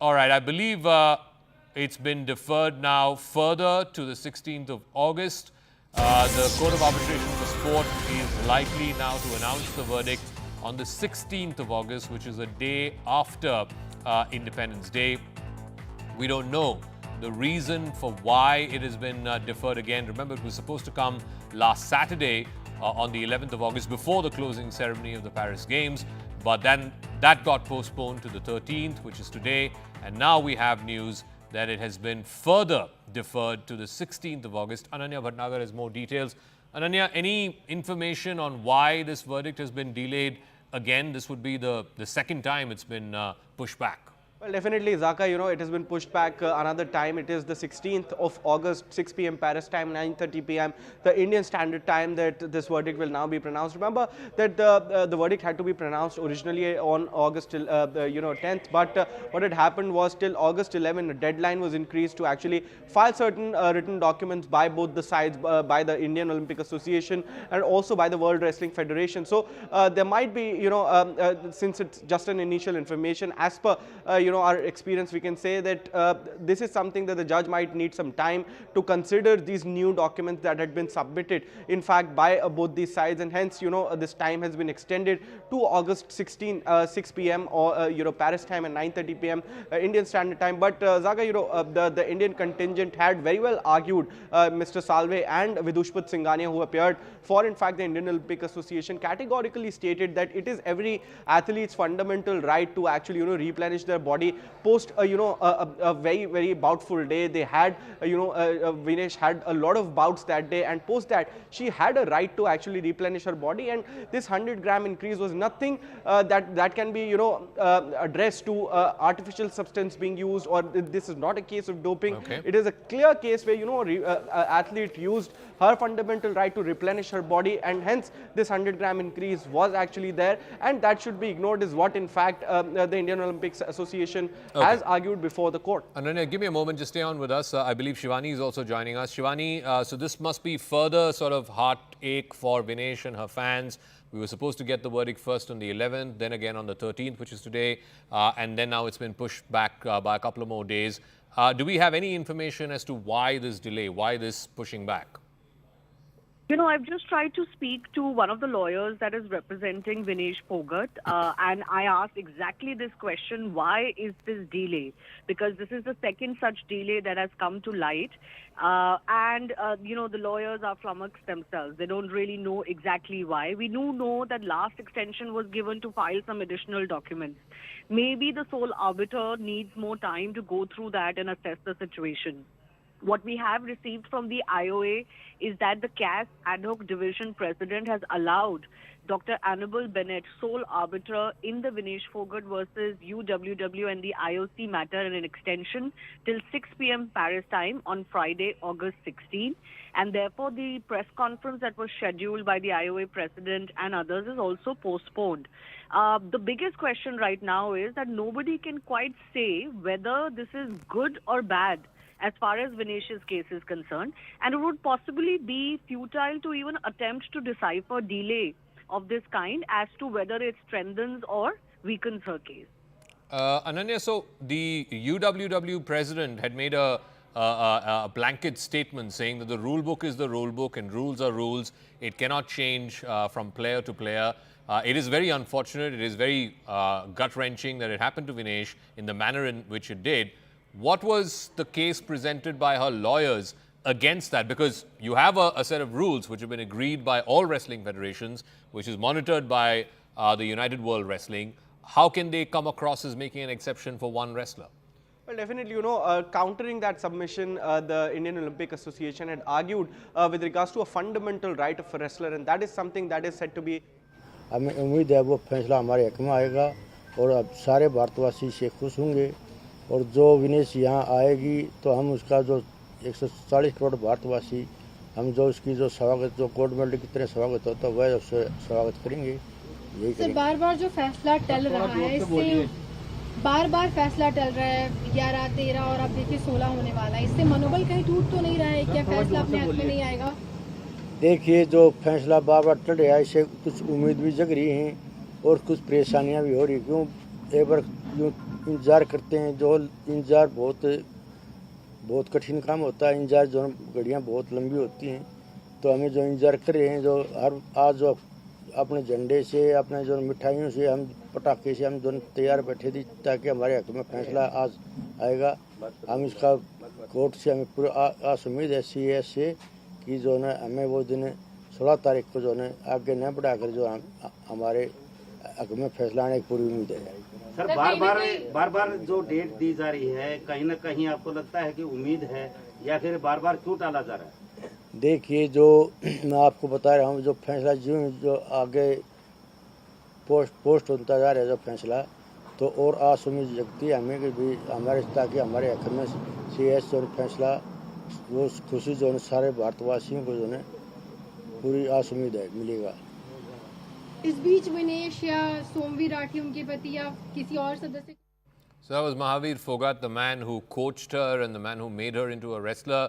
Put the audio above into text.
All right, I believe it's been deferred now further to the 16th of August. The Court of Arbitration for Sport is likely now to announce the verdict on the 16th of August, which is a day after Independence Day. We don't know the reason for why it has been deferred again. Remember, it was supposed to come last Saturday on the 11th of August before the closing ceremony of the Paris Games. But then that got postponed to the 13th, which is today. And now we have news that it has been further deferred to the 16th of August. Ananya Bhatnagar has more details. Ananya, any information on why this verdict has been delayed again? This would be the second time it's been pushed back. Well, definitely, Zaka, it has been pushed back another time. It is the 16th of August, 6 p.m. Paris time, 9:30 p.m. the Indian Standard Time that this verdict will now be pronounced. Remember that the verdict had to be pronounced originally on August 10th, but what had happened was till August 11, a deadline was increased to actually file certain written documents by both the sides, by the Indian Olympic Association and also by the World Wrestling Federation. So there might be, since it's just an initial information, as per our experience, we can say that this is something that the judge might need some time to consider these new documents that had been submitted, in fact, by both these sides, and hence, this time has been extended to August 16, 6 p.m. or Paris time and 9:30 p.m. Indian Standard Time. But Zaga, the Indian contingent had very well argued, Mr. Salve and Vidushpat Singhania, who appeared for, in fact, the Indian Olympic Association, categorically stated that it is every athlete's fundamental right to actually replenish their body post a very, very boutful day. They had Vinesh had a lot of bouts that day, and post that she had a right to actually replenish her body, and this 100-gram increase was nothing that can be addressed to artificial substance being used, or this is not a case of doping. Okay. It is a clear case where athlete used her fundamental right to replenish her body, and hence this 100-gram increase was actually there, and that should be ignored, is what in fact the Indian Olympics Association has argued before the court. Ananya, give me a moment, just stay on with us. I believe Shivani is also joining us. Shivani, so this must be further sort of heartache for Vinesh and her fans. We were supposed to get the verdict first on the 11th, then again on the 13th, which is today, and then now it's been pushed back by a couple of more days. Do we have any information as to why this delay, why this pushing back? I've just tried to speak to one of the lawyers that is representing Vinesh Phogat, and I asked exactly this question: why is this delay? Because this is the second such delay that has come to light, and the lawyers are flummoxed themselves. They don't really know exactly why. We do know that last extension was given to file some additional documents. Maybe the sole arbiter needs more time to go through that and assess the situation. What we have received from the IOA is that the CAS ad hoc division president has allowed Dr. Annabel Bennett, sole arbiter in the Vinesh Phogat versus UWW and the IOC matter, in an extension till 6 p.m. Paris time on Friday, August 16. And therefore, the press conference that was scheduled by the IOA president and others is also postponed. The biggest question right now is that nobody can quite say whether this is good or bad as far as Vinesh's case is concerned, and it would possibly be futile to even attempt to decipher delay of this kind as to whether it strengthens or weakens her case. Ananya, so the UWW president had made a blanket statement saying that the rule book is the rule book and rules are rules. It cannot change from player to player. It is very unfortunate. It is very gut-wrenching that it happened to Vinesh in the manner in which it did. What was the case presented by her lawyers against that? Because you have a set of rules which have been agreed by all wrestling federations, which is monitored by the United World Wrestling. How can they come across as making an exception for one wrestler? Well, definitely, countering that submission, the Indian Olympic Association had argued with regards to a fundamental right of a wrestler, and that is something that is said to be. हमें उम्मीद है वो फैसला हमारे हक में आएगा और अब सारे भारतवासी इससे खुश होंगे, और जो विनेश यहाँ आएगी तो हम उसका जो 140 करोड़ भारतवासी, हम जो उसकी जो स्वागत, जो गोल्ड मेडल की तरह स्वागत होता है वह उससे स्वागत करेंगे। यही करेंगे। बार बार जो फैसला टल रहा है, इससे बार बार फैसला टल रहा है, 11, 13 और अब देखिए 16 होने वाला है, इससे मनोबल कहीं टूट तो नहीं रहा है? क्या फैसला अपने हाथ में नहीं आएगा? देखिए, जो फैसला बार बार टल रहा है, इससे कुछ उम्मीद भी जग रही है और कुछ परेशानियां भी हो रही। क्यों एक बार इंतज़ार करते हैं। जो इंतज़ार बहुत कठिन काम होता है। इंतज़ार जो घड़ियाँ बहुत लंबी होती हैं, तो हमें जो इंतज़ार कर रहे हैं, जो हर आज जो अपने झंडे से, अपने जो मिठाइयों से, हम पटाखे से हम दोनों तैयार बैठे थे ताकि हमारे हक में फैसला आज आएगा। हम इसका कोर्ट से हमें पूरा आस उम्मीद है CAS से कि जो है हमें वो दिन 16 तारीख को जो है आगे न बढ़ाकर जो हमारे हक में फैसला आने की पूरी उम्मीद है। सर, बार बार जो डेट दी जा रही है, कहीं ना कहीं आपको लगता है कि उम्मीद है या फिर बार बार क्यों टाला जा रहा है? देखिए, जो मैं आपको बता रहा हूँ, जो फैसला जो आगे पोस्ट होता जा रहा है जो फैसला, तो और आस उम्मीद जगती है हमें कि भी हमारे ताकि हमारे हक में CAS जो फैसला वो खुशी जो है सारे भारतवासियों को जो है पूरी आस उम्मीद है मिलेगा। इस बीच विनेश या सोमवी राठी उनके पति या किसी और सदस्य So that was Mahavir Phogat, the man who coached her and the man who made her into a wrestler.